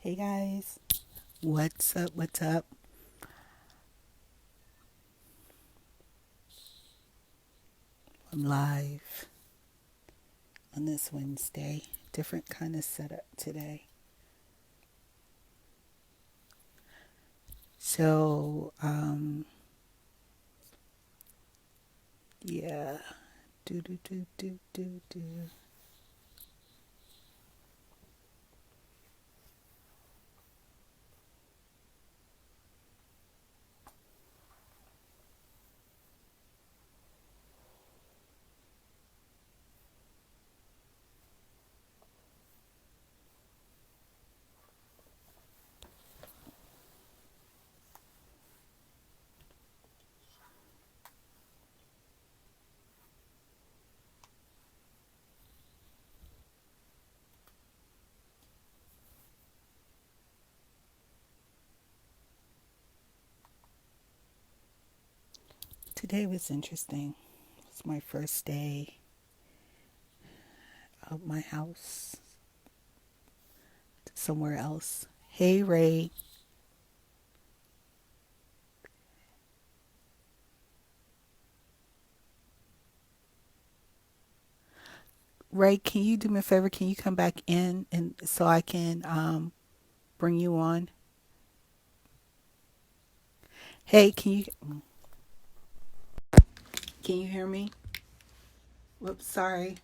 Hey guys, what's up? What's up? I'm live on this Wednesday. Different kind of setup today. So, yeah. Do do do do do do. Today was interesting. It's my first day out my house to somewhere else. Hey Rhey. Rhey, can you do me a favor? Can you come back in and so I can bring you on? Hey, can you hear me? Whoops, sorry.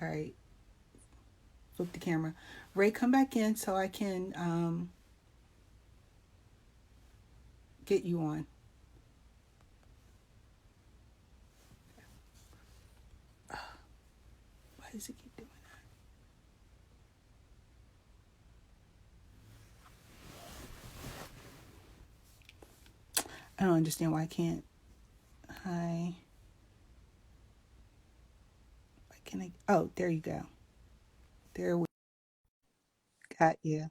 All right. Flip the camera. Rhey, come back in so I can get you on. Why does it keep doing that? I don't understand why I can't. Hi. Why can I? Oh, there you go. There we got you.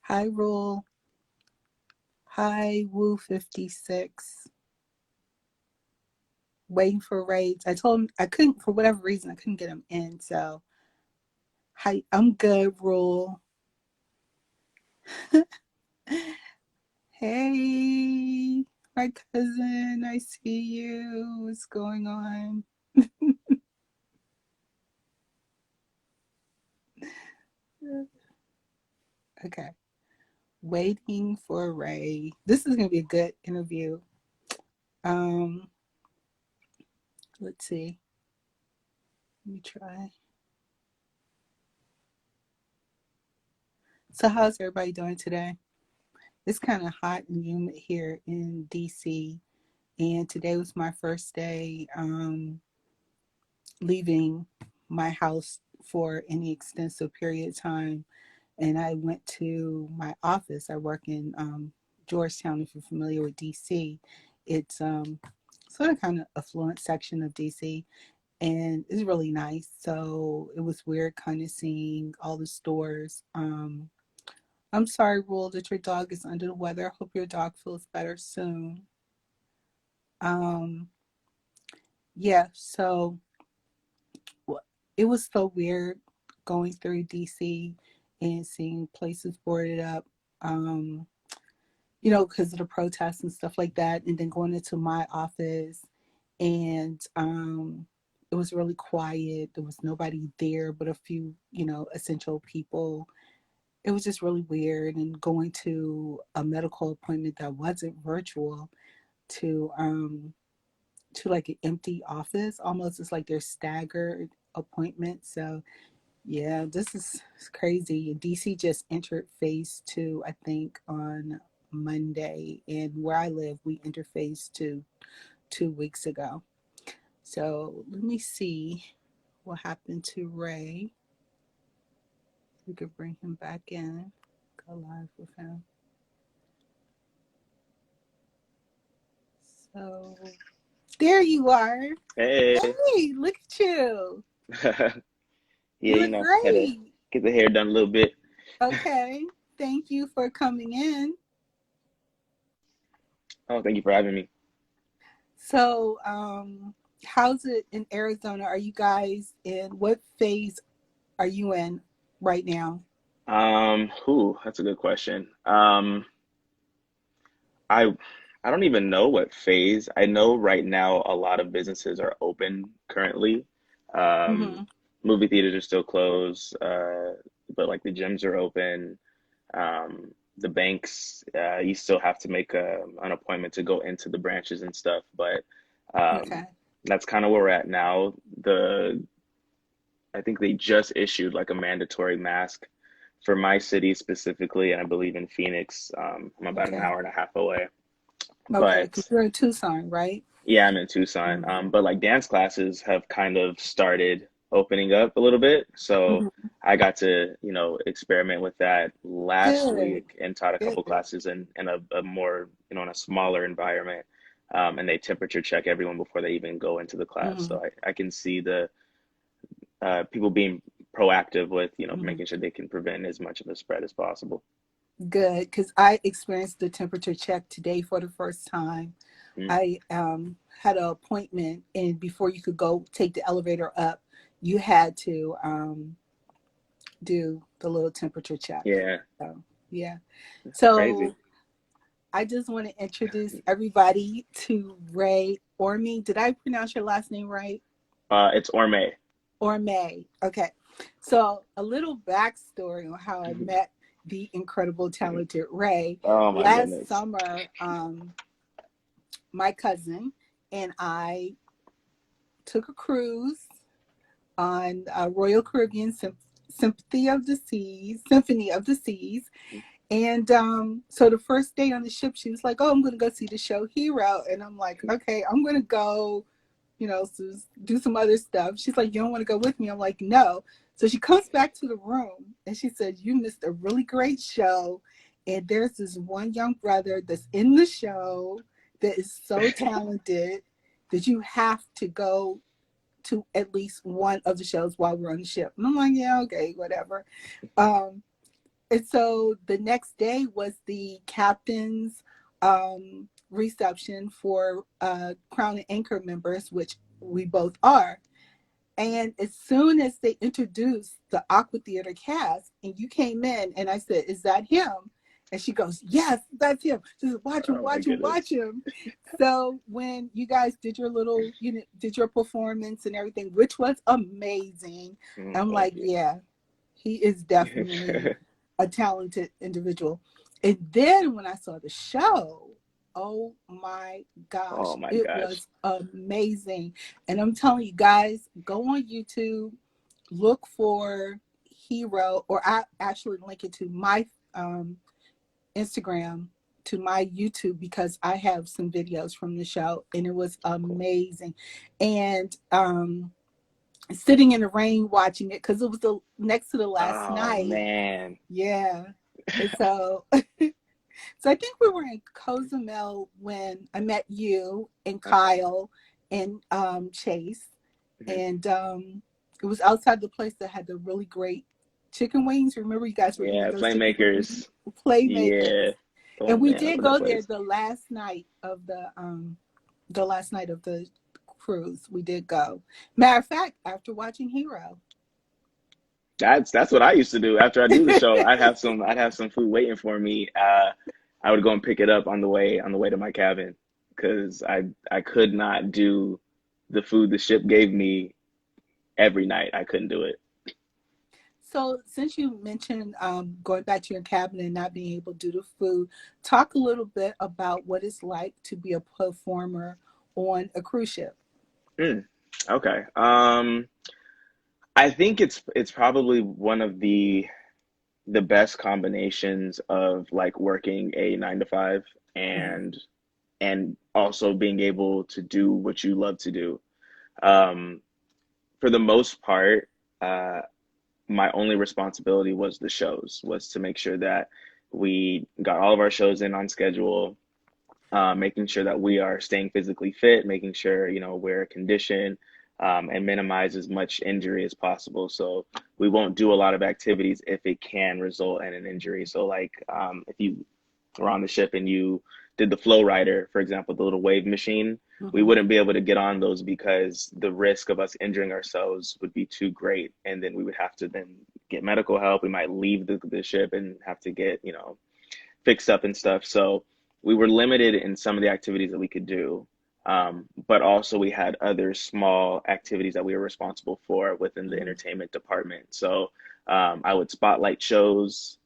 Hi, Rule. Hi, Woo 56. Waiting for Rage. I told him I couldn't, for whatever reason, I couldn't get him in. So, hi, I'm good, Rule. Hey, my cousin. I see you. What's going on? Okay. Waiting for Rhey. This is going to be a good interview. Um, let's see. Let me try. So, how's everybody doing today? It's kind of hot and humid here in DC, and today was my first day leaving my house for any extensive period of time. And I went to my office. I work in Georgetown, if you're familiar with DC. It's sort of kind of affluent section of DC, and it's really nice. So it was weird kind of seeing all the stores. I'm sorry, Rule, that your dog is under the weather. I hope your dog feels better soon. Um, yeah, so it was so weird going through DC and seeing places boarded up, um, because of the protests and stuff like that. And then going into my office, and it was really quiet. There was nobody there but a few, essential people. It was just really weird. And going to a medical appointment that wasn't virtual to like an empty office, almost it's like they're staggered appointments. So yeah, this is crazy. DC just entered phase two, I think, on Monday. And where I live, we entered phase two 2 weeks ago. So let me see what happened to Rhey. We could bring him back in, go live with him. So there you are. Hey. Hey, look at you. Yeah, You you look know, had to great. get the hair done a little bit. Okay. Thank you for coming in. Oh, thank you for having me. So, how's it in Arizona? Are you guys in what phase are you in right now? That's a good question. I I don't even know what phase. I know right now a lot of businesses are open currently. Um, Mm-hmm. Movie theaters are still closed, but like the gyms are open. The banks, you still have to make an appointment to go into the branches and stuff, but Okay. um, that's kind of where we're at now. I think they just issued like a mandatory mask for my city specifically, and I believe in Phoenix. I'm about an Okay. hour and a half away, Okay. Because but you're in Tucson, right? yeah, I'm in Tucson. Mm-hmm. But like dance classes have kind of started opening up a little bit. So Mm-hmm. I got to, experiment with that last Good. week and taught a couple Good. classes in a more, in a smaller environment. And they temperature check everyone before they even go into the class. Mm-hmm. So I can see the people being proactive with, Mm-hmm. making sure they can prevent as much of a spread as possible. Good. Because I experienced the temperature check today for the first time. Mm. I had an appointment, and before you could go take the elevator up, you had to do the little temperature check. Yeah, So, yeah. that's crazy. So I just want to introduce everybody to Rhey Ormé. Did I pronounce your last name right? It's Ormè. Ormé. Okay. So a little backstory on how I met the incredible, talented Rhey. Oh my Last goodness. summer, my cousin and I took a cruise on Royal Caribbean Symphony of the Seas. And so the first day on the ship, she was like, "Oh, I'm going to go see the show HiRo," and I'm like, "Okay, I'm going to go, do some other stuff." She's like, "You don't want to go with me?" I'm like, "No." So she comes back to the room and she said, "You missed a really great show, and there's this one young brother that's in the show that is so talented that you have to go to at least one of the shows while we're on the ship." And I'm like, "Yeah, okay, whatever." Um, and so the next day was the captain's reception for Crown and Anchor members, which we both are. And as soon as they introduced the Aqua Theater cast, and you came in, and I said, "Is that him?" And she goes, "Yes, that's him." She said, "Watch him, Oh my watch him, watch goodness. him." So when you guys did your little, did your performance and everything, which was amazing, I'm Thank like, you. yeah, he is definitely a talented individual. And then when I saw the show, oh my Oh gosh, my it gosh. was amazing. And I'm telling you guys, go on YouTube, look for HiRo, or I actually link it to my Instagram, to my YouTube, because I have some videos from the show, and it was Cool. amazing. And sitting in the rain watching it, because it was the next to the last Oh night. man. Yeah. And so so I think we were in Cozumel when I met you and Okay. Kyle and Chase. Mhm. And it was outside the place that had the really great chicken wings. Remember, you guys were eating Yeah, those chicken wings? playmakers. Playmakers. Yeah. Oh And we man, I did love that go there place. the last night of the cruise. We did go. Matter of fact, after watching HiRo. That's what I used to do. After I do the show, I'd have some food waiting for me. I would go and pick it up on the way to my cabin because I could not do the food the ship gave me every night. I couldn't do it. So, since you mentioned going back to your cabin and not being able to do the food, talk a little bit about what it's like to be a performer on a cruise ship. Mm, okay. I think it's probably one of the best combinations of like working a 9 to 5 Mm-hmm. and also being able to do what you love to do. Um, for the most part, uh, my only responsibility was was to make sure that we got all of our shows in on schedule, making sure that we are staying physically fit, making sure, we're conditioned, and minimize as much injury as possible. So we won't do a lot of activities if it can result in an injury. So like if you were on the ship and you did the flow rider, for example, the little wave machine, we Mm-hmm. wouldn't be able to get on those because the risk of us injuring ourselves would be too great. And then we would have to then get medical help. We might leave the ship and have to get, fixed up and stuff. So we were limited in some of the activities that we could do. But also we had other small activities that we were responsible for within the Mm-hmm. entertainment department. So I would spotlight shows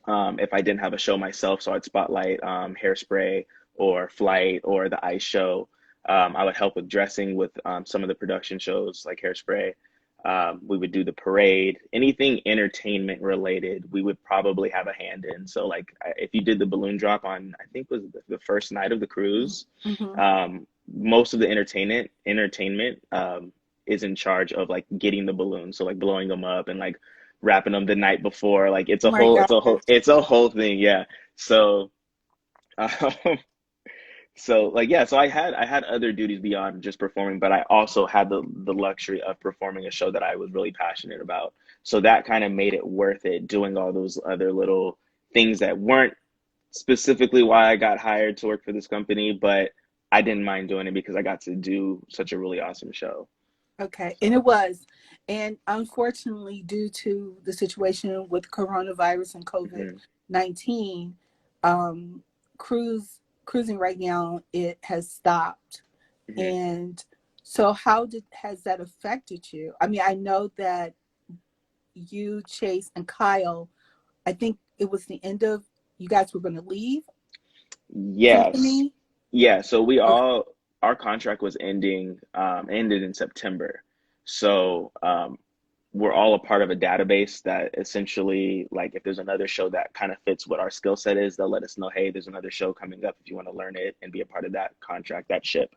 if I didn't have a show myself. So I'd spotlight Hairspray or Flight or the Ice Show. I would help with dressing with some of the production shows like Hairspray. We would do the parade, anything entertainment related, we would probably have a hand in. So like if you did the balloon drop on, I think was the first night of the cruise, Mm-hmm. most of the entertainment is in charge of like getting the balloons. So like blowing them up and like wrapping them the night before. Like Oh my gosh. it's a whole thing. Yeah. So, um, so like yeah, so I had other duties beyond just performing, but I also had the luxury of performing a show that I was really passionate about. So that kind of made it worth it doing all those other little things that weren't specifically why I got hired to work for this company, but I didn't mind doing it because I got to do such a really awesome show. Okay, and it So, was, and unfortunately, due to the situation with coronavirus and mhm, COVID-19, um, cruising right now it has stopped. mhm. And so, how did has that affected you? I mean, I know that you, Chase, and Kyle. I think it was the end of you guys were going to leave Yes. Symphony. Yeah, so Okay. our contract was ended in September. So we're all a part of a database that essentially, like, if there's another show that kind of fits what our skill set is, they'll let us know, hey, there's another show coming up if you want to learn it and be a part of that contract, that ship.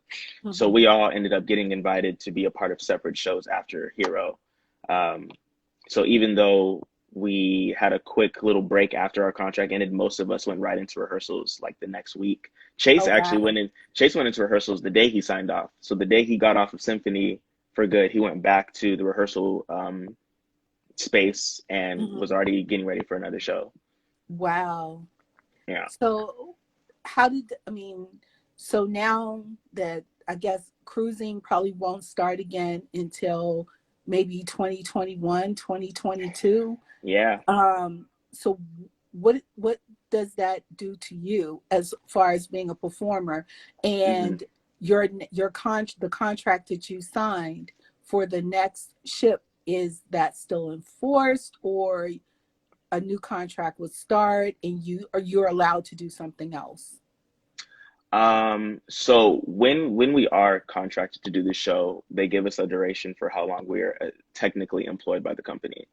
So Mm-hmm. we all ended up getting invited to be a part of separate shows after HiRo. Um, so even though we had a quick little break after our contract ended, most of us went right into rehearsals like the next week. Oh wow. Chase went into rehearsals the day he signed off. So the day he got off of Symphony for good, he went back to the rehearsal space and Mm-hmm. was already getting ready for another show. Wow. Yeah. So, how did I mean? So now that I guess cruising probably won't start again until maybe 2021, 2022. Yeah. So what does that do to you as far as being a performer Hmm. and the contract that you signed for the next ship, is that still enforced, or a new contract would start and you're allowed to do something else? So when we are contracted to do the show, they give us a duration for how long we are technically employed by the company.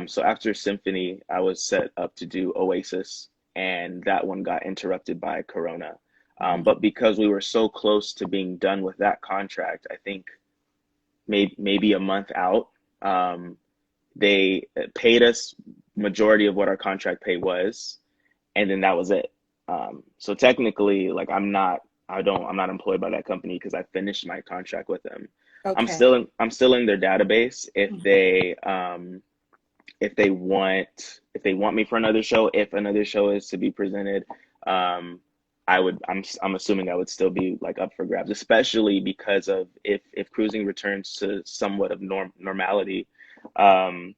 So after Symphony, I was set up to do Oasis, and that one got interrupted by Corona. Mhm. But because we were so close to being done with that contract, I think maybe a month out, um, they paid us majority of what our contract pay was, and then that was it. So technically, like I'm not employed by that company because I finished my contract with them. Okay. I'm still in their database Mhm. if they want me for another show, if another show is to be presented, um, I'm assuming I would still be like up for grabs, especially because of if cruising returns to somewhat of normality, um,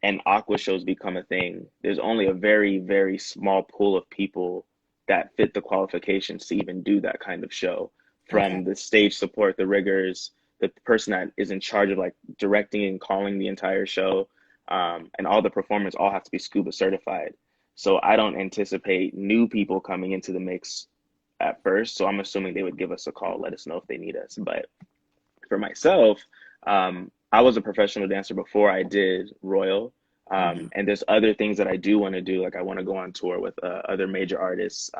and aqua shows become a thing, there's only a very, very small pool of people that fit the qualifications to even do that kind of show. Okay. From the stage support, the riggers, the person that is in charge of like directing and calling the entire show, and all the performers all have to be scuba certified. So I don't anticipate new people coming into the mix at first. So I'm assuming they would give us a call, let us know if they need us. But for myself, I was a professional dancer before I did Royal. Hmm. And there's other things that I do want to do. Like I want to go on tour with other major artists,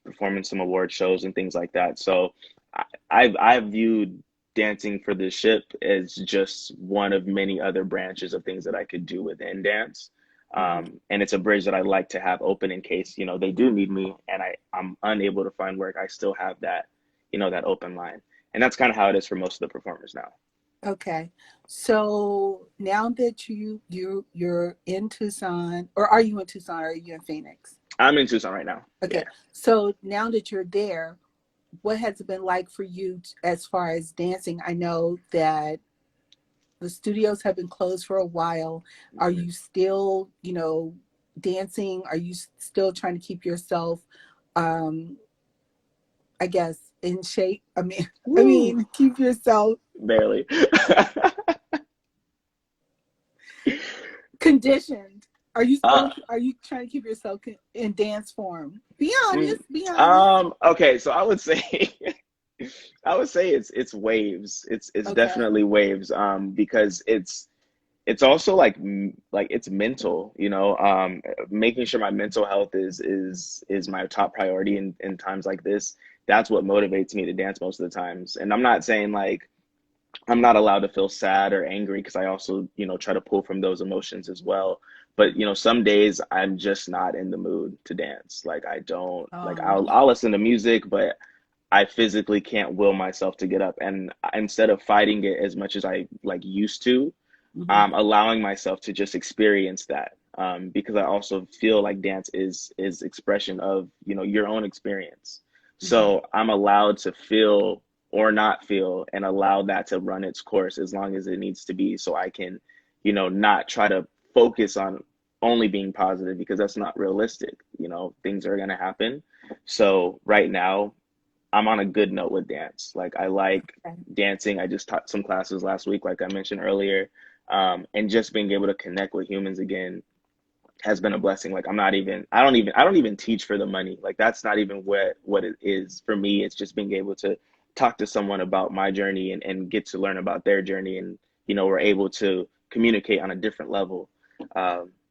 performing some award shows and things like that. So I've viewed dancing for the ship as just one of many other branches of things that I could do within dance. Hmm. And it's a bridge that I like to have open in case, they do need me and I'm unable to find work. I still have that, that open line. And that's kind of how it is for most of the performers now. Okay. So now that you're in Tucson, or are you in Tucson, or are you in Phoenix? I'm in Tucson right now. Okay. Yeah. So now that you're there, what has it been like for you as far as dancing? I know that the studios have been closed for a while. Are Mhm. you still, dancing? Are you still trying to keep yourself, um, I guess, in shape? I mean, I Woo, mean, keep yourself barely. conditioned. uh, Are you trying to keep yourself in dance form? Be mm, honest, be honest. okay, so I would say I would say it's waves. It's Okay. definitely waves. Because it's also like it's mental, making sure my mental health is my top priority in times like this. That's what motivates me to dance most of the times. And I'm not saying like I'm not allowed to feel sad or angry because I also, try to pull from those emotions as well. But, some days I'm just not in the mood to dance. Like I don't like Um, I'll listen to music, but I physically can't will myself to get up. And instead of fighting it as much as I like used to, mhm, allowing myself to just experience that. Because I also feel like dance is expression of, your own experience. mhm, So I'm allowed to feel or not feel and allow that to run its course as long as it needs to be so I can, not try to focus on only being positive because that's not realistic. Things are gonna happen. So right now I'm on a good note with dance. Like I like okay. dancing. I just taught some classes last week, like I mentioned earlier. And just being able to connect with humans again has been a blessing. Like I don't even teach for the money. Like that's not even what it is for me. It's just being able to talk to someone about my journey and get to learn about their journey. And, we're able to communicate on a different level.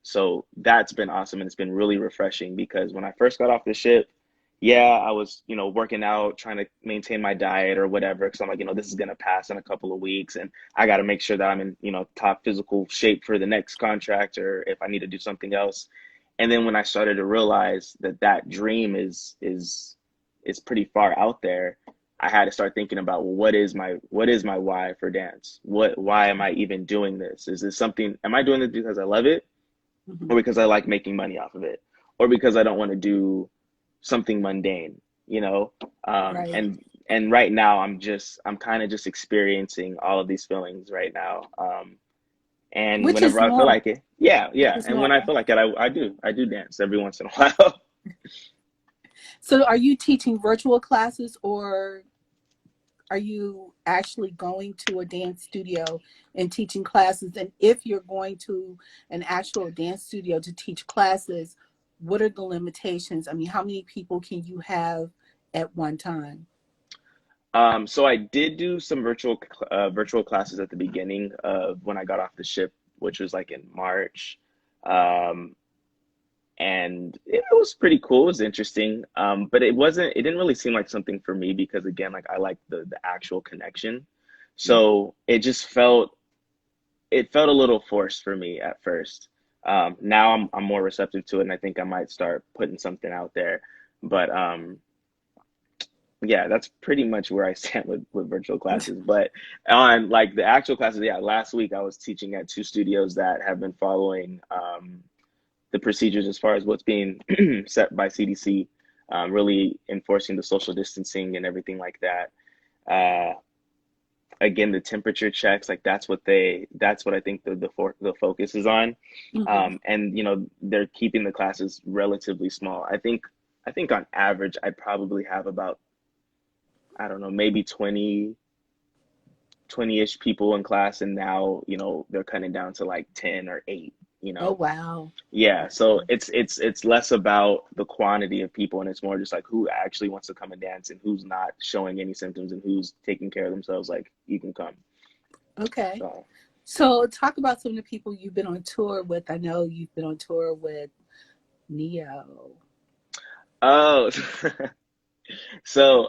So that's been awesome. And it's been really refreshing because when I first got off the ship, yeah, I was, working out, trying to maintain my diet or whatever. Cause I'm like, this is gonna pass in a couple of weeks, and I got to make sure that I'm in, top physical shape for the next contract, or if I need to do something else. And then when I started to realize that that dream is pretty far out there, I had to start thinking about, well, what is my why for dance? Why am I even doing this? Is this something? Am I doing this because I love it, or Mhm. because I like making money off of it, or because I don't want to do something mundane, you know? Um, Right. and and right now I'm kind of just experiencing all of these feelings right now. And Which whenever is I feel normal. like it, yeah, Which yeah. is And when I normal. feel like it, I do dance every once in a while. So are you teaching virtual classes, or are you actually going to a dance studio and teaching classes? And if you're going to an actual dance studio to teach classes, what are the limitations? I mean, how many people can you have at one time? So I did do some virtual classes at the beginning of when I got off the ship, which was like in March. Um, and it was pretty cool. It was interesting, but it didn't really seem like something for me because again, like I like the actual connection. So it felt a little forced for me at first. Now I'm more receptive to it, and I think I might start putting something out there. But yeah, that's pretty much where I stand with virtual classes. But on like the actual classes, yeah, last week I was teaching at two studios that have been following the procedures as far as what's being set by CDC, really enforcing the social distancing and everything like that. Uh, Again, the temperature checks, like that's what I think the focus is on. Mhm. And they're keeping the classes relatively small. I think on average I probably have about, I don't know, maybe 20-ish people in class, and now they're cutting down to like 10 or 8, you Oh, know. wow. Yeah, so Wow. it's less about the quantity of people, and it's more just like who actually wants to come and dance and who's not showing any symptoms and who's taking care of themselves, like you can come. Okay. So So talk about some of the people you've been on tour with. I know you've been on tour with Neo. oh so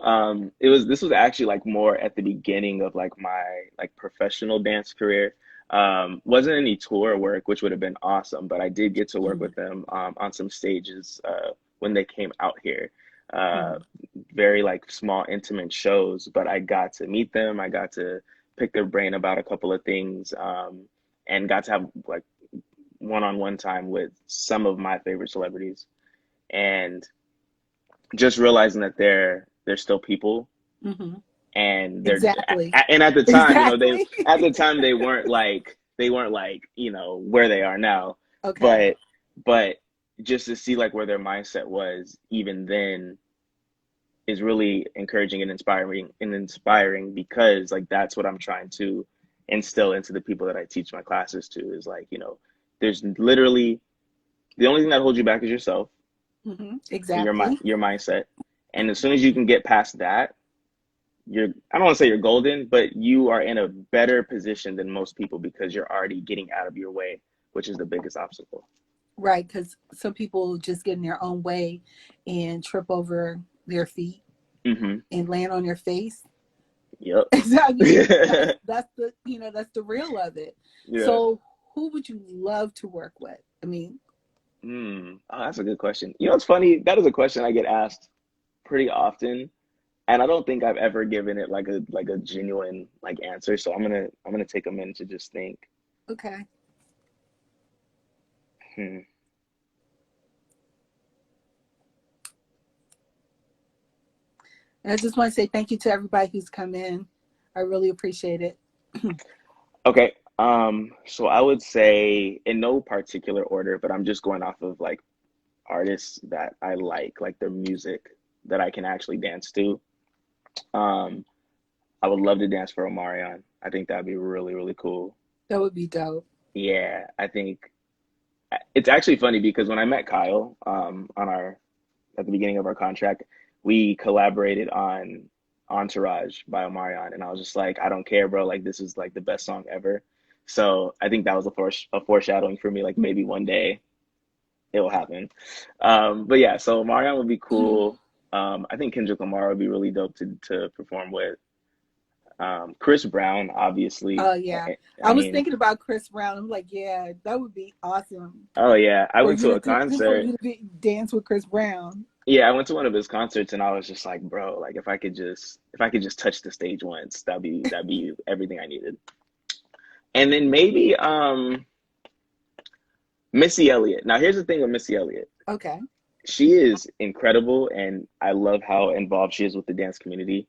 this was actually like more at the beginning of like my like professional dance career. Wasn't any tour work, which would have been awesome, but I did get to work Mhm. with them on some stages when they came out here. Uh, Mhm. Very like small, intimate shows, but I got to meet them. I got to pick their brain about a couple of things, and got to have like one-on-one time with some of my favorite celebrities, and just realizing that they're still people, Mhm. and Exactly. and at the time, they Exactly. at the time they weren't like where they are now, Okay. but but just to see like where their mindset was even then is really encouraging and inspiring because like that's what I'm trying to instill into the people that I teach my classes to is like, there's literally the only thing that holds you back is yourself and Exactly. your mindset. And as soon as you can get past that, I don't want to say you're golden, but you are in a better position than most people because you're already getting out of your way, which is the biggest obstacle. Right, because some people just get in their own way and trip over their feet Hmm. and land on their face. Yep. I mean, that's the that's the real of it. Yeah. So, who would you love to work with? I mean, Oh, that's a good question. It's funny. That is a question I get asked pretty often, and I don't think I've ever given it like a genuine like answer. So I'm gonna take a minute to just think. okay. Hmm. And I just want to say thank you to everybody who's come in. I really appreciate it. Okay. So I would say in no particular order, but I'm just going off of like artists that I like their music that I can actually dance to. Um, I would love to dance for Omarion. I think that'd be really, really cool. That would be dope. Yeah, I think it's actually funny because when I met Kyle, on our at the beginning of our contract, we collaborated on Entourage by Omarion, and I was just like, I don't care, bro. Like this is like the best song ever. So I think that was a foreshadowing for me. Like maybe one day it will happen. But yeah, so Omarion would be cool. I think Kendrick Lamar would be really dope to perform with. Chris Brown, obviously. Oh yeah, I I was mean, thinking about Chris Brown. I'm like, yeah, that would be awesome oh yeah, I for went you to to a do, for concert. you to dance with Chris Brown. Yeah, I went to one of his concerts and I was just like, bro, like if I could just touch the stage once, that'd be everything I needed. And then maybe Missy Elliott. Now here's the thing with Missy Elliott. Okay. She is incredible and I love how involved she is with the dance community.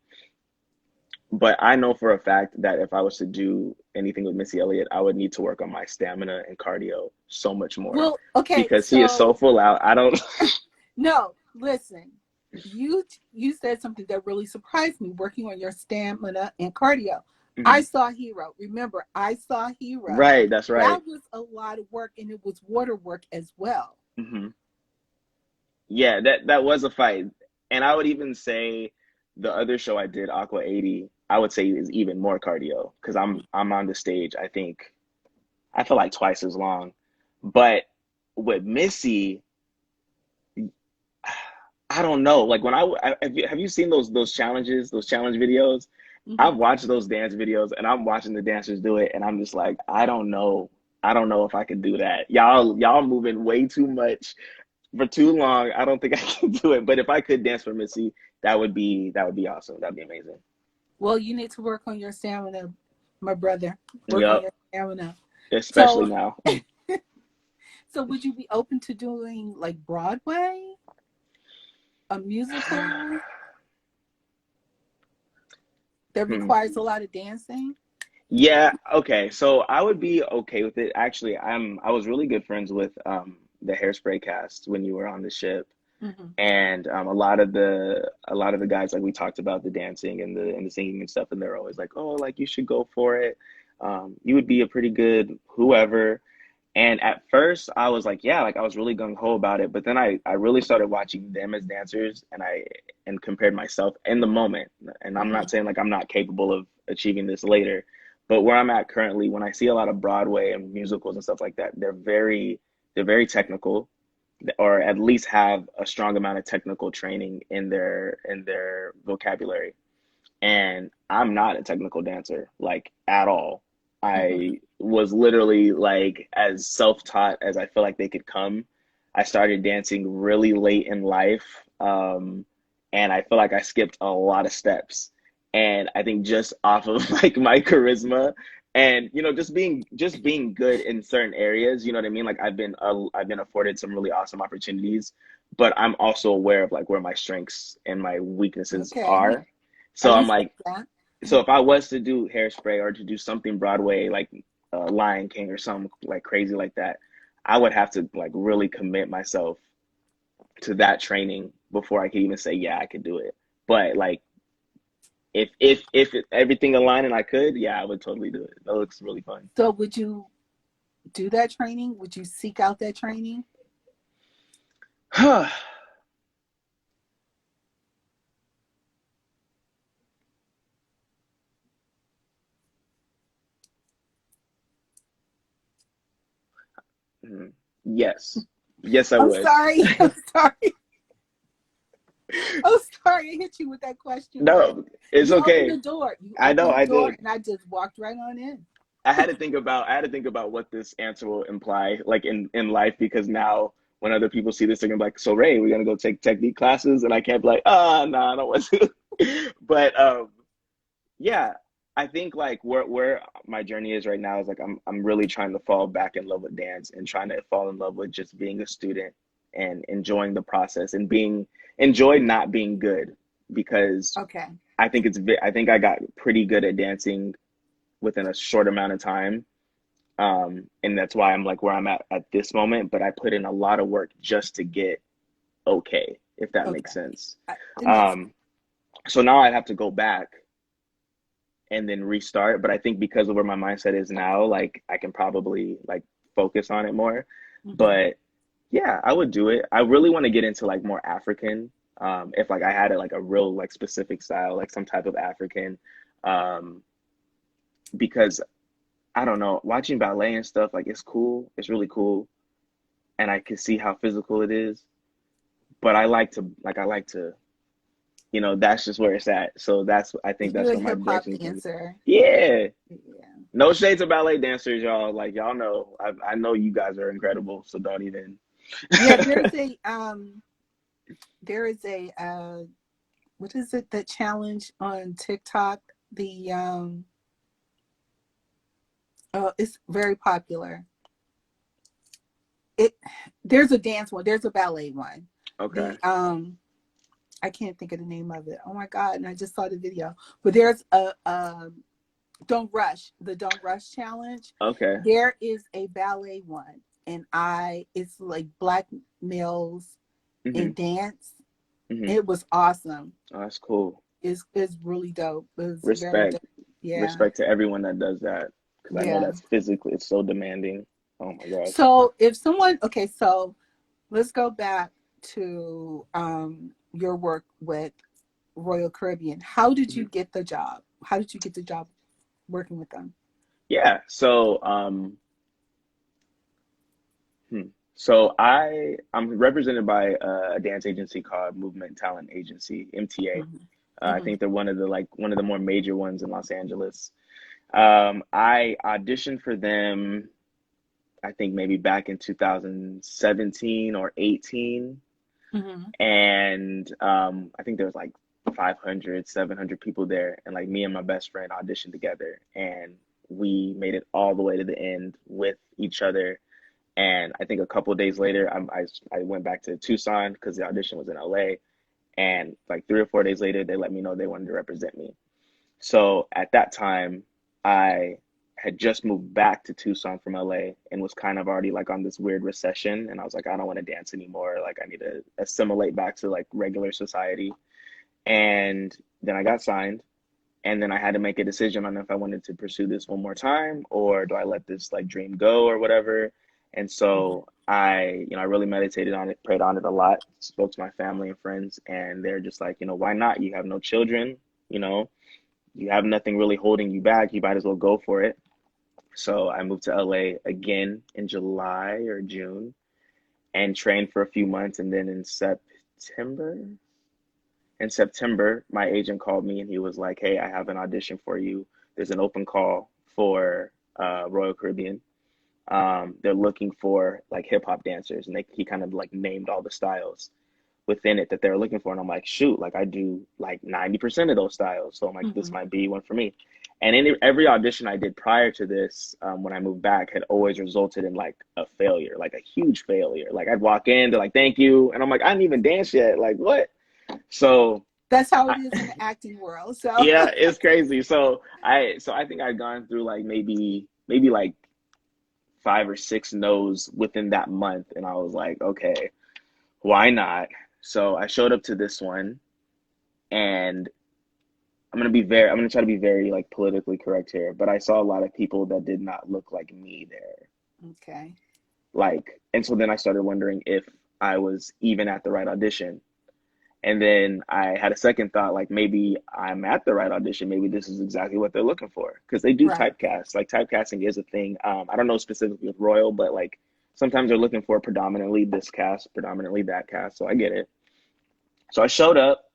But I know for a fact that if I was to do anything with Missy Elliott, I would need to work on my stamina and cardio so much more Well, okay. because she is so So full out. I don't. no, listen. You said something that really surprised me. Working on your stamina and cardio. I Mhm. saw HiRo. Remember, I saw HiRo. Right, that's right. That was a lot of work, and it was water work as well. Hmm. Yeah, that was a fight. And I would even say the other show I did, Aqua 80, I would say is even more cardio because I'm on the stage, I feel like twice as long. But with Missy, I don't know. Like when have you seen those challenges, those challenge videos? Hmm. I've watched those dance videos and I'm watching the dancers do it and I'm just like, I don't know. I don't know if I could do that. Y'all moving way too much for too long. I don't think I can do it. But if I could dance for Missy, that would be awesome. That'd be amazing. Well, you need to work on your stamina, my brother. Work on Yep. your stamina. Especially So, now. so would you be open to doing like Broadway, a musical that Hmm. requires a lot of dancing? Yeah, okay. So I would be okay with it. Actually, I was really good friends with the Hairspray cast when you were on the ship. Hmm. And a lot of the guys like we talked about the dancing and the singing and stuff, and they're always like, "Oh, like you should go for it. You would be a pretty good whoever." And at first, I was like, "Yeah," like I was really gung ho about it. But then I really started watching them as dancers, and compared myself in the moment. And I'm Hmm. not saying like I'm not capable of achieving this later, but where I'm at currently, when I see a lot of Broadway and musicals and stuff like that, they're very technical or at least have a strong amount of technical training in their vocabulary. And I'm not a technical dancer like at all. Mhm. I was literally like as self-taught as I feel like they could come. I started dancing really late in life, and I feel like I skipped a lot of steps. And I think just off of like my charisma and just being good in certain areas, you know what I mean? Like I've been afforded some really awesome opportunities, but I'm also aware of like where my strengths and my weaknesses Okay. are. I So I'm respect like, that. so if I was to do Hairspray or to do something Broadway like Lion King or something like crazy like that, I would have to like really commit myself to that training before I could even say yeah I could do it. But like everything aligned and I could, yeah, I would totally do it. That looks really fun. So would you do that training? Would you seek out that training? Mhm. Yes, yes, I I'm would. sorry. I'm sorry. I'm sorry I hit you with that question, but No, it's you opened the okay. door. You I know opened the I door did. and I just walked right on in. I had to think about what this answer will imply, like in life, because now when other people see this, they're gonna be like, "So Ray, we're gonna go take technique classes," and I can't be like, "Ah, no, nah, I don't want to." But yeah, I think like where my journey is right now is like I'm really trying to fall back in love with dance and trying to fall in love with just being a student and enjoying the process and being enjoy not being good because Okay. I think I got pretty good at dancing within a short amount of time. And that's why I'm like where I'm at this moment, but I put in a lot of work just to get okay, if that Okay. makes sense. It makes sense. Um, so now I have to go back and then restart, but I think because of where my mindset is now, like I can probably like focus on it more. Hmm. But yeah, I would do it. I really want to get into like more African. If like I had like a real like specific style, like some type of African, um, because I don't know, watching ballet and stuff, like it's cool. It's really cool. And I can see how physical it is. But I like to, that's just where it's at. So I think that's You're a where my hip hop dancing can. dancer. Yeah. Yeah. No shade to ballet dancers, y'all. Like y'all know, I know you guys are incredible. So don't even. Yeah, there is a what is it, that challenge on TikTok? The oh, it's very popular. It There's a dance one, there's a ballet one. Okay. The I can't think of the name of it. Oh my god, and I just saw the video. But there's a Don't Rush challenge. Okay. There is a ballet one, and I it's like black males in Hmm. dance. Hmm. It was awesome. Oh, that's cool. It's really dope. It's very Respect. dope. Yeah. Respect to everyone that does that. Because I know Yeah. that's physically, it's so demanding. Oh my gosh. So if someone, okay, so let's go back to your work with Royal Caribbean. How did you Mhm. get the job? How did you get the job working with them? Yeah. So, so I'm represented by a dance agency called Movement Talent Agency, MTA. Hmm. I Hmm. think they're one of the more major ones in Los Angeles. I auditioned for them, I think maybe back in 2017 or 18. Hmm. And I think there was like 500, 700 people there. And like me and my best friend auditioned together. And we made it all the way to the end with each other. And I think a couple of days later, I went back to Tucson because the audition was in LA. And like 3 or 4 days later, they let me know they wanted to represent me. So at that time, I had just moved back to Tucson from LA and was kind of already like on this weird recession. And I was like, I don't want to dance anymore. Like, I need to assimilate back to like regular society. And then I got signed. And then I had to make a decision on if I wanted to pursue this one more time or do I let this like dream go or whatever. And Hmm. so I really meditated on it, prayed on it a lot, spoke to my family and friends, and they're just like, why not? You have no children, you know, you have nothing really holding you back. You might as well go for it. So I moved to LA again in July or June and trained for a few months. And then in September, my agent called me and he was like, "Hey, I have an audition for you. There's an open call for Royal Caribbean. They're looking for like hip hop dancers, and he kind of like named all the styles within it that they're looking for. And I'm like, shoot, like I do like 90% of those styles. So I'm like, this Mm-hmm. might be one for me. And in every audition I did prior to this, when I moved back, had always resulted in like a failure, like a huge failure. Like I'd walk in, they're like, thank you. And I'm like, I didn't even dance yet. Like what? So That's how I, it is in the acting world. So yeah, it's crazy. So I think I'd gone through like maybe like 5 or 6 no's within that month. And I was like, okay, why not? So I showed up to this one, and I'm gonna try to be very like politically correct here, but I saw a lot of people that did not look like me there. okay. Like, and so then I started wondering if I was even at the right audition. And then I had a second thought, like maybe I'm at the right audition. Maybe this is exactly what they're looking for. Because they do Right. typecast. Like typecasting is a thing. I don't know specifically with Royal, but like sometimes they're looking for predominantly this cast, predominantly that cast. So I get it. So I showed up,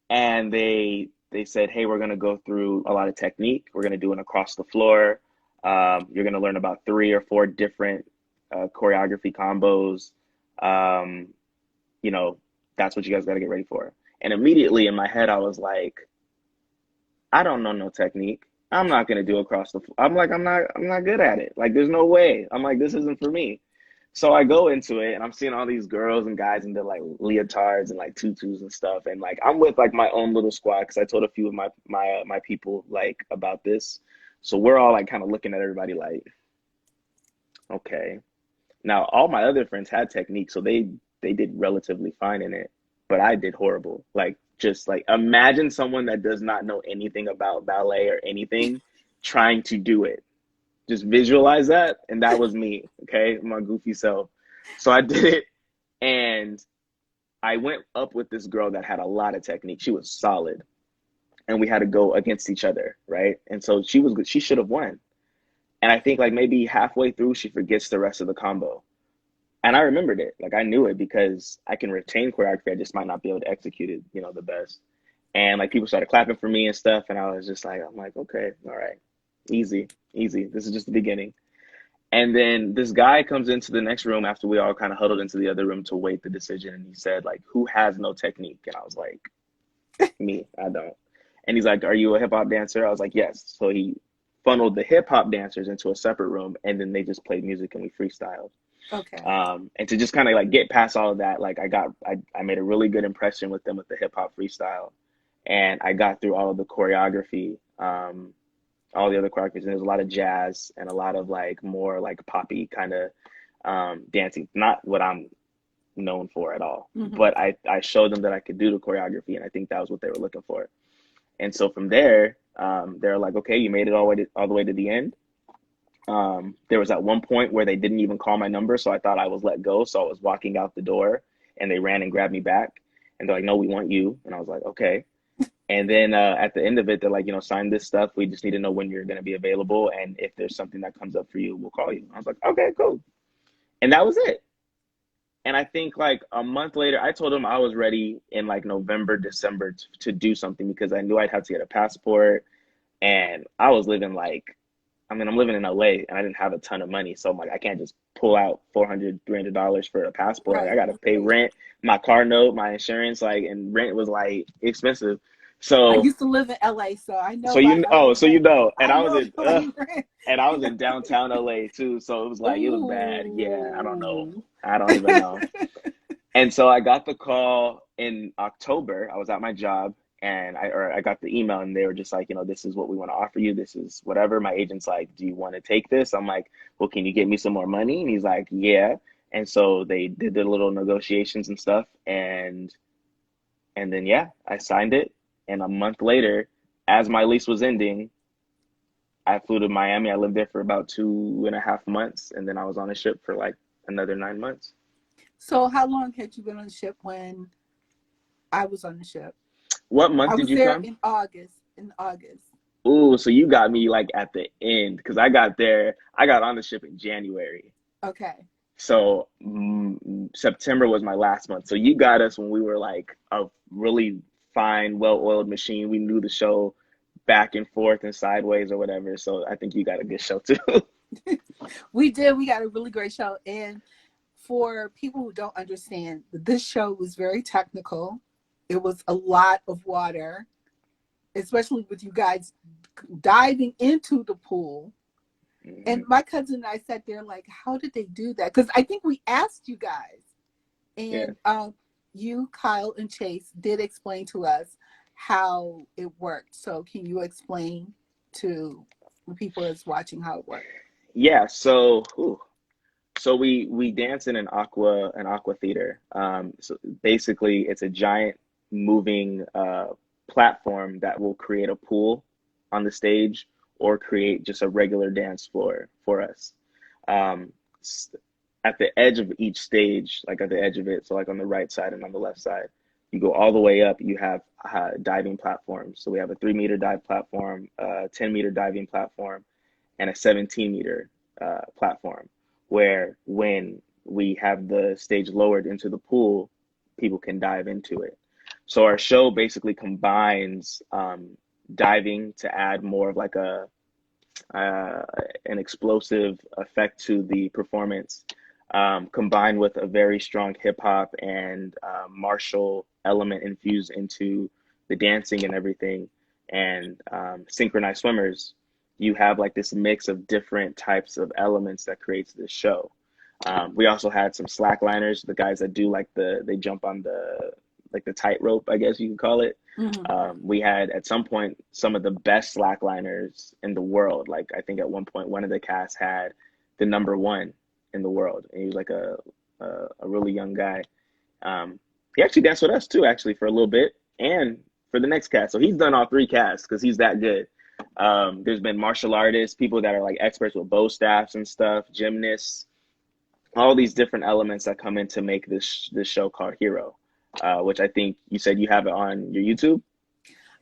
and they said, hey, we're gonna go through a lot of technique. We're gonna do an across the floor. You're gonna learn about 3 or 4 different choreography combos. Um, you know, that's what you guys got to get ready for. And immediately in my head, I was like, I don't know no technique. I'm not gonna do across the. I'm like, I'm not good at it. Like, there's no way. I'm like, this isn't for me. So I go into it, and I'm seeing all these girls and guys in their like leotards and like tutus and stuff, and like I'm with like my own little squad because I told a few of my people like about this. So we're all like kind of looking at everybody like, okay. Now all my other friends had technique, so they did relatively fine in it, but I did horrible. Like just like imagine someone that does not know anything about ballet or anything trying to do it. Just visualize that, and that was me, okay? My goofy self. So I did it, and I went up with this girl that had a lot of technique. She was solid, and we had to go against each other, right? And so she was good. She should have won. And I think like maybe halfway through, she forgets the rest of the combo. And I remembered it. Like I knew it because I can retain choreography. I just might not be able to execute it, the best. And like people started clapping for me and stuff. And I was just like, I'm like, okay, all right, easy, easy. This is just the beginning. And then this guy comes into the next room after we all kind of huddled into the other room to wait the decision. And he said, like, who has no technique? And I was like, me, I don't. And he's like, are you a hip hop dancer? I was like, yes. So he funneled the hip hop dancers into a separate room, and then they just played music and we freestyled. Okay. And to just kind of like get past all of that, like I made a really good impression with them with the hip hop freestyle, and I got through all of the choreography, all the other choreographies, and there's a lot of jazz and a lot of like more like poppy kind of dancing, not what I'm known for at all, Mm-hmm. but I showed them that I could do the choreography, and I think that was what they were looking for. And so from there, they're like, okay, you made it all the way to the end. There was at one point where they didn't even call my number, so I thought I was let go. So I was walking out the door, and they ran and grabbed me back, and they're like, "No, we want you." And I was like, "Okay." And then at the end of it, they're like, sign this stuff. We just need to know when you're going to be available, and if there's something that comes up for you, we'll call you. I was like, "Okay, cool." And that was it. And I think like a month later, I told them I was ready in like November, December to do something because I knew I'd have to get a passport, and I was living like I'm living in LA and I didn't have a ton of money. So I'm like, I can't just pull out $400, $300 for a passport. Like, I Right. got to pay Right. rent, my car note, my insurance, like, and rent was like expensive. I So, used to live in LA, so I know so about LA so you rent. know, and I I was know in, LA rent. and I was in downtown LA too. So it was like, it was bad. Yeah. I don't know. Ooh. I don't even know. And so I got the call in October. I was at my job, and I got the email, and they were just like, this is what we want to offer you. This is whatever. My agent's like, do you want to take this? I'm like, well, can you get me some more money? And he's like, yeah. And so they did their little negotiations and stuff, and then yeah, I signed it. And a month later, as my lease was ending, I flew to Miami. I lived there for about 2.5 months, and then I was on a ship for like another 9 months. So how long had you been on the ship when I was on the ship? What month I did was you there come? in August. In August. Ooh, so you got me like at the end because I got on the ship in January. Okay. So September was my last month. So you got us when we were like a really fine, well-oiled machine. We knew the show back and forth and sideways or whatever. So I think you got a good show too. We did. We got a really great show. And for people who don't understand, this show was very technical. It was a lot of water, especially with you guys diving into the pool. And my cousin and I sat there like, how did they do that? Because I think we asked you guys. And you, Kyle, and Chase did explain to us how it worked. So can you explain to the people that's watching how it worked? Yeah, so we dance in an aqua theater. So basically, it's a giant moving platform that will create a pool on the stage or create just a regular dance floor for us. Um, at the edge of each stage, like at the edge of it, so like on the right side and on the left side, you go all the way up, you have diving platforms. So we have a 3-meter dive platform, a 10-meter diving platform, and a 17-meter platform, where when we have the stage lowered into the pool, people can dive into it. So our show basically combines diving to add more of like an explosive effect to the performance, combined with a very strong hip hop and martial element infused into the dancing and everything, and synchronized swimmers. You have like this mix of different types of elements that creates this show. We also had some slackliners, the guys that do like they jump on the tightrope, I guess you could call it. We had at some point some of the best slackliners in the world. Like I think at one point one of the cast had the #1 in the world, and he was like a really young guy. He actually danced with us too, actually, for a little bit, and for the next cast. So he's done all 3 casts because he's that good. There's been martial artists, people that are like experts with bow staffs and stuff, gymnasts, all these different elements that come in to make this show called HiRo, which I think you said you have it on your YouTube.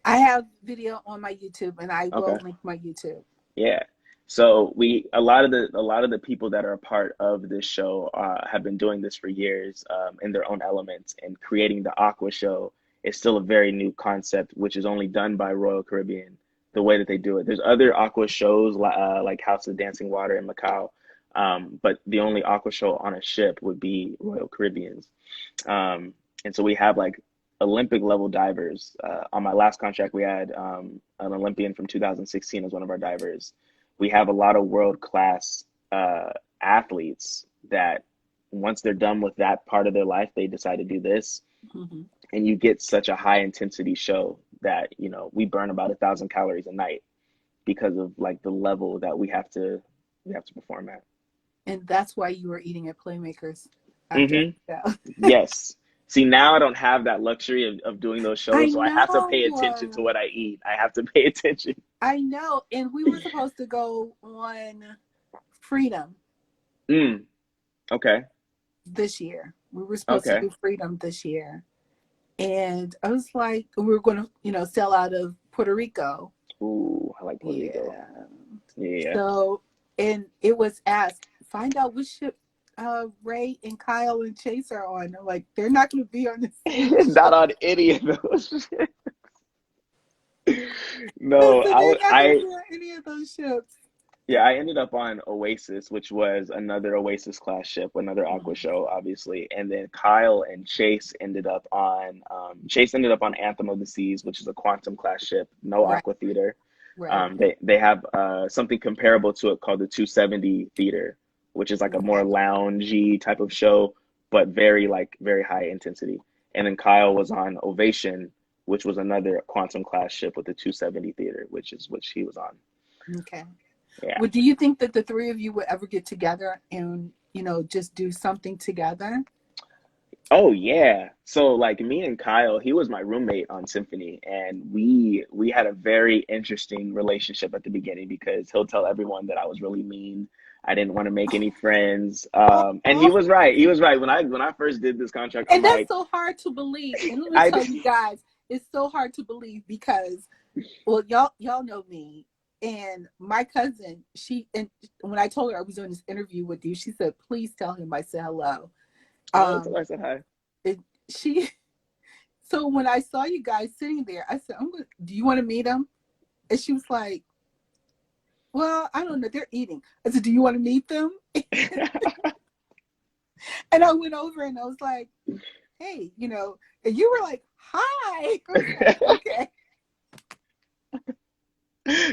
I have video on my YouTube, and I will Okay. link my YouTube. Yeah. So a lot of the people that are a part of this show have been doing this for years in their own elements, and creating the Aqua Show is still a very new concept, which is only done by Royal Caribbean, the way that they do it. There's other Aqua shows like House of Dancing Water in Macau, but the only Aqua show on a ship would be Royal Caribbean's. And so we have like Olympic level divers. On my last contract, we had an Olympian from 2016 as one of our divers. We have a lot of world-class athletes that once they're done with that part of their life, they decide to do this. And you get such a high intensity show that, you know, we burn about 1,000 calories a night because of like the level that we have to perform at. And that's why you were eating at Playmakers after that. Yes. See, now I don't have that luxury of doing those shows, so I have to pay know. attention to what I eat. I have to pay attention. I know. And we were supposed to go on Freedom Okay. this year. We were supposed to Okay. do Freedom this year. And I was like, we were going to, you know, sell out of Puerto Rico. Ooh, I like Puerto Rico. Yeah. So, and it was asked, find out which ship Rhey and Kyle and Chase are on. I'm like, they're not going to be on this. Not on any of those. No, any of those ships. Yeah, I ended up on Oasis, which was another Oasis class ship, another Aqua show, obviously. And then Kyle and Chase ended up on Anthem of the Seas, which is a quantum class ship, no Aqua Theater. Right. They have something comparable to it called the 270 Theater, which is like a more loungy type of show, but very high intensity. And then Kyle was on Ovation, which was another quantum class ship with the 270 Theater, which he was on. Okay. Yeah. Well, do you think that the 3 of you would ever get together and, you know, just do something together? Oh yeah. So like me and Kyle, he was my roommate on Symphony, and we had a very interesting relationship at the beginning because he'll tell everyone that I was really mean. I didn't want to make any friends. And he was right. He was right. When I first did this contract, and that's so hard to believe. And let me tell you guys, it's so hard to believe because, well, y'all know me. And my cousin, and when I told her I was doing this interview with you, she said, please tell him I said hello. I said hi. So when I saw you guys sitting there, I said, do you want to meet him? And she was like, well, I don't know, they're eating. I said, do you want to meet them? And I went over and I was like, hey, and you were like, hi. I was like, okay.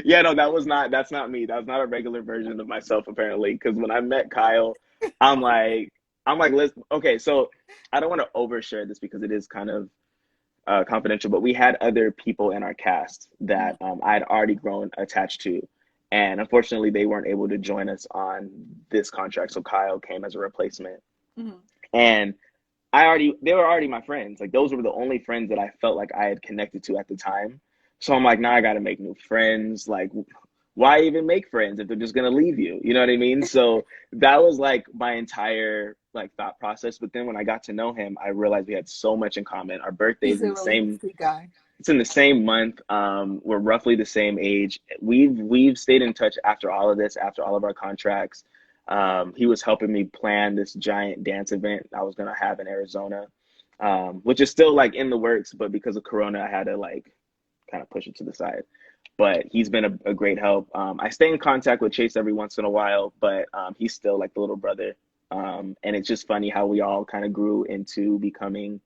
Yeah, no, that's not me. That was not a regular version of myself, apparently. Because when I met Kyle, I'm like, listen, okay, so I don't want to overshare this because it is kind of confidential, but we had other people in our cast that I'd already grown attached to. And unfortunately, they weren't able to join us on this contract. So Kyle came as a replacement. Mm-hmm. And they were already my friends. Like those were the only friends that I felt like I had connected to at the time. So I'm like, now I got to make new friends. Like, why even make friends if they're just gonna leave you? You know what I mean? So that was like my entire like thought process. But then when I got to know him, I realized we had so much in common. Our birthdays He's in a the really same. sweet guy. It's in the same month. We're roughly the same age. We've stayed in touch after all of this, after all of our contracts. He was helping me plan this giant dance event I was gonna have in Arizona, which is still like in the works, but because of Corona, I had to like kind of push it to the side. But he's been a great help. I stay in contact with Chase every once in a while, but he's still like the little brother. And it's just funny how we all kind of grew into becoming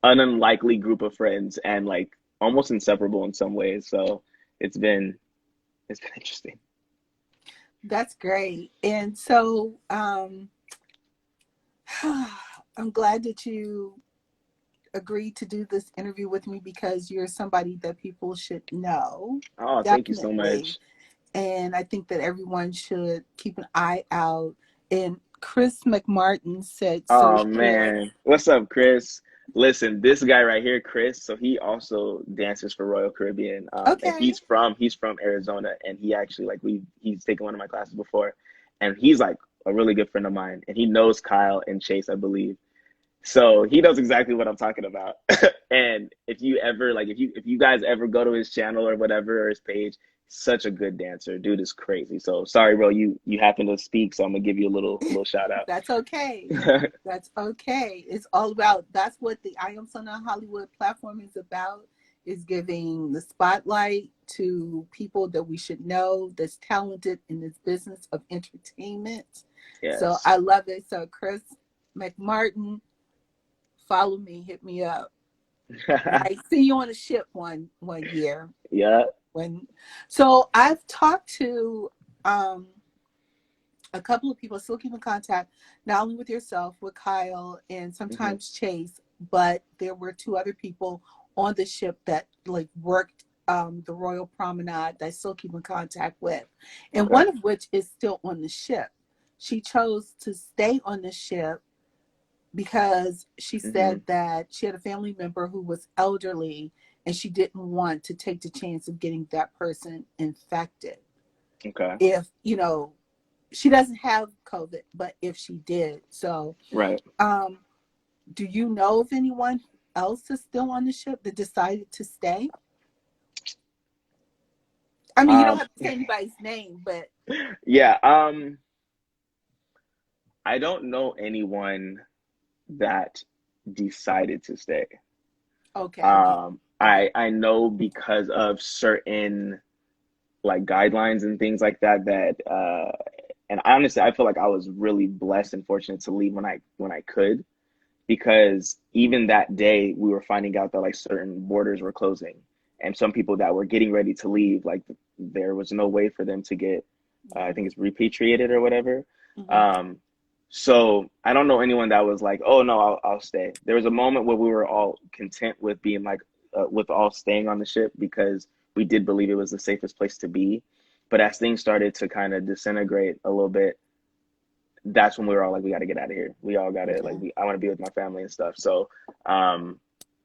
an unlikely group of friends and like almost inseparable in some ways. So it's been interesting. That's great. And so I'm glad that you agreed to do this interview with me because you're somebody that people should know, Oh, thank you so definitely. much. And I think that everyone should keep an eye out. And Chris McMartin said so Oh here. man, what's up, Chris? Listen, this guy right here, Chris. So he also dances for Royal Caribbean, and Okay. he's from Arizona, and he actually like he's taken one of my classes before, and he's like a really good friend of mine, and he knows Kyle and Chase, I believe. So he knows exactly what I'm talking about. And if you ever like if you guys ever go to his channel or whatever or his page, such a good dancer. Dude is crazy. So sorry, bro, you happen to speak, so I'm gonna give you a little shout out. That's okay. That's okay. It's all about, that's what the I Am So Not Hollywood platform is about, is giving the spotlight to people that we should know that's talented in this business of entertainment. So Yes. I love it. So Chris McMartin, follow me, hit me up. Might see you on a ship one year. Yeah. When so I've talked to um a couple of people, still keep in contact, not only with yourself, with Kyle, and Hmm. sometimes Chase, but there were two other people on the ship that like worked the Royal Promenade that I still keep in contact with. And Okay. one of which is still on the ship. She chose to stay on the ship because she Hmm. said that she had a family member who was elderly and she didn't want to take the chance of getting that person infected. Okay. If, she doesn't have COVID, but if she did. So, Right. um, do you know of anyone else that's still on the ship that decided to stay? I mean, you don't Um, have to say anybody's name, but yeah. I don't know anyone that decided to stay. okay. Okay. I know because of certain like guidelines and things like that and honestly I feel like I was really blessed and fortunate to leave when I could, because even that day we were finding out that like certain borders were closing, and some people that were getting ready to leave, like there was no way for them to get I Yeah. think it's repatriated or whatever. Hmm. um so I don't know anyone that was like, oh no, I'll stay. There was a moment where we were all content with being like with all staying on the ship because we did believe it was the safest place to be. But as things started to kind of disintegrate a little bit, that's when we were all like, we got to get out of here. We all got to like, Okay. I want to be with my family and stuff. So, um,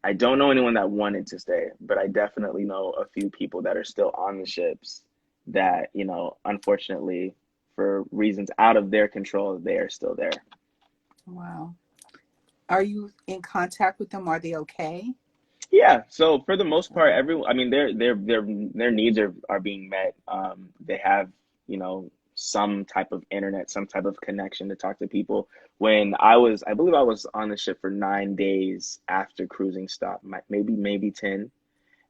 I don't know anyone that wanted to stay, but I definitely know a few people that are still on the ships that, unfortunately, for reasons out of their control, they are still there. Wow. Are you in contact with them? Are they okay? Yeah, so for the most part, Okay. I mean, their needs are being met. They have, some type of internet, some type of connection to talk to people. I believe I was on the ship for 9 days after cruising stop, maybe 10.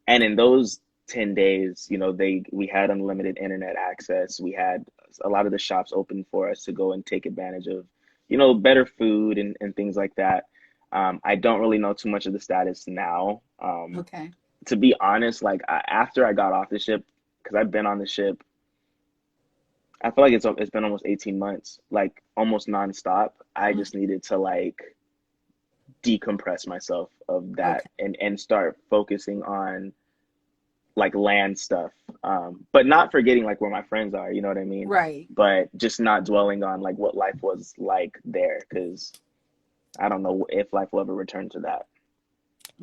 And in those 10 days, you know, we had unlimited internet access. We had a lot of the shops open for us to go and take advantage of, you know, better food and things like that. I don't really know too much of the status now. Okay. To be honest, like after I got off the ship, because I've been on the ship, I feel like it's been almost 18 months, like almost nonstop. I Mm. just needed to like decompress myself of that Okay. and start focusing on like land stuff, but not forgetting like where my friends are, you know what I mean? Right. But just not dwelling on like what life was like there, because I don't know if life will ever return to that.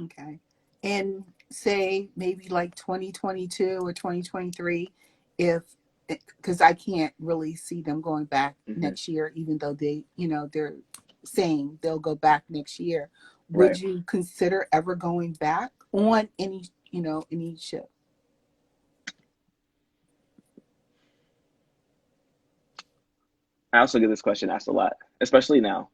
Okay. And say maybe like 2022 or 2023, if, because I can't really see them going back Hmm. next year, even though they, they're saying they'll go back next year. Right. Would you consider ever going back on any, any ship? I also get this question asked a lot, especially now.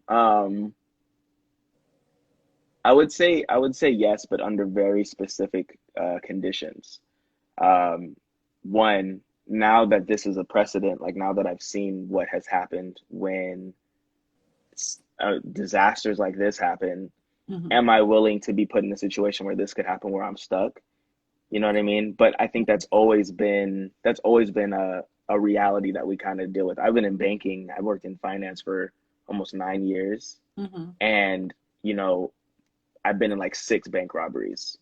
I would say yes, but under very specific conditions. Um, One, now that this is a precedent, like now that I've seen what has happened when disasters like this happen, Hmm. am I willing to be put in a situation where this could happen where I'm stuck? You know what I mean? But I think that's always been a reality that we kind of deal with. I've been in banking. I worked in finance for almost 9 years, Hmm. and you know, I've been in like six bank robberies,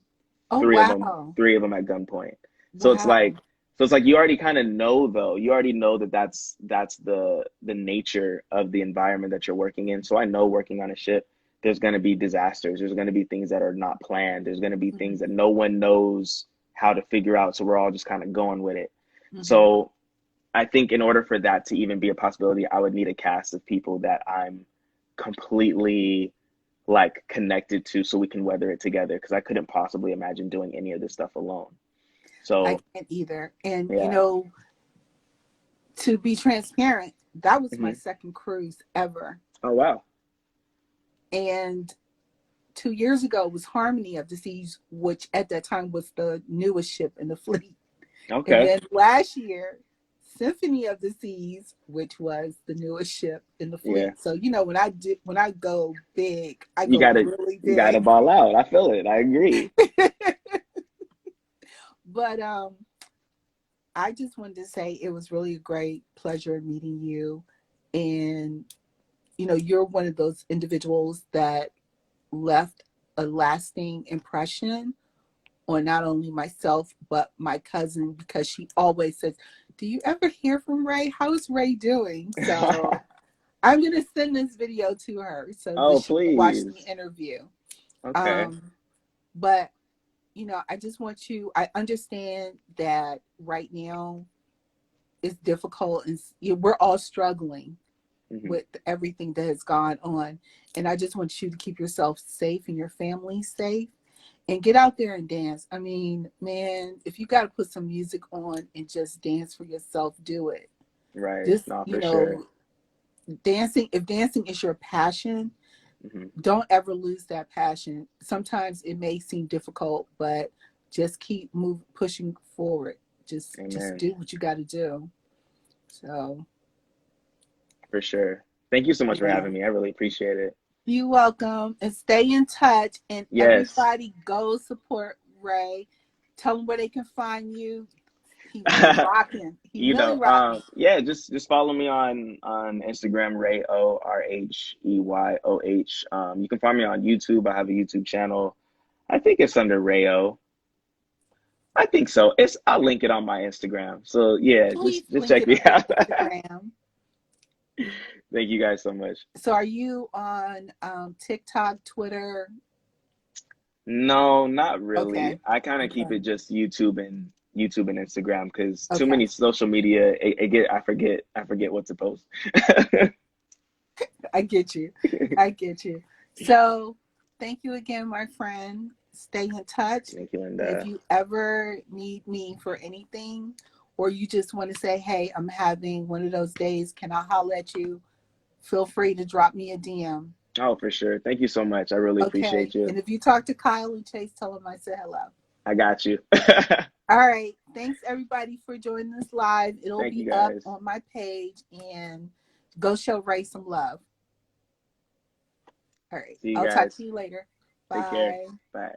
Oh, three of them, wow. three of them at gunpoint. So it's Wow. like, so it's like you already kind of know though. You already know that that's the nature of the environment that you're working in. So I know working on a ship, there's going to be disasters. There's going to be things that are not planned. There's going to be things that Hmm. no one knows how to figure out. So we're all just kind of going with it. Hmm. So I think in order for that to even be a possibility, I would need a cast of people that I'm completely like connected to so we can weather it together, because I couldn't possibly imagine doing any of this stuff alone. I So can't either. And, yeah. to be transparent, that was my Hmm. second cruise ever. Oh wow. And 2 years ago was Harmony of the Seas, which at that time was the newest ship in the fleet. And Okay. then last year, Symphony of the Seas, which was the newest ship in the Yeah. fleet. So when I go big, I You go gotta really you gotta big. ball out. I feel it. I agree. But I just wanted to say it was really a great pleasure meeting you. And you're one of those individuals that left a lasting impression on not only myself but my cousin, because she always says, "Do you ever hear from Rhey? How's Rhey doing?" So I'm gonna send this video to her so that Oh she can watch the please. interview. Okay. Um, but I just want you. I understand that right now it's difficult, and we're all struggling Hmm. with everything that has gone on. And I just want you to keep yourself safe and your family safe and get out there and dance. I mean, man, if you got to put some music on and just dance for yourself, do it. Right. Just, No, for sure. dancing, if dancing is your passion, Hmm. don't ever lose that passion. Sometimes it may seem difficult, but just keep pushing forward. Just Amen. do what you got to do. So, For sure. Thank you so much for yeah. having me. I really appreciate it. You're welcome. And stay in touch. And Yes. everybody go support Rhey. Tell them where they can find you. He really rocking. He really rocking. Yeah, just follow me on Instagram, Rhey Orheyoh. You can find me on YouTube. I have a YouTube channel. I think it's under Rayo. I think so. I'll link it on my Instagram. So yeah, Please just link check it on me your out. Instagram. Thank you guys so much. So are you on TikTok, Twitter? No, not really. Okay. I kind of keep Okay. it just YouTube and Instagram, because too Okay. many social media, I forget what to post. I get you. I get you. So thank you again, my friend. Stay in touch. Thank you, And if Linda. you ever need me for anything, or you just want to say, hey, I'm having one of those days, can I holler at you? Feel free to drop me a DM. Oh, for sure. Thank you so much. I really appreciate Okay. you. And if you talk to Kyle and Chase, tell them I said hello. I got you. All right. Thanks everybody for joining us live. It'll Thank you be up guys. on my page, and go show Rhey some love. All right. See you I'll talk to guys. you later. Take care. Bye. Bye.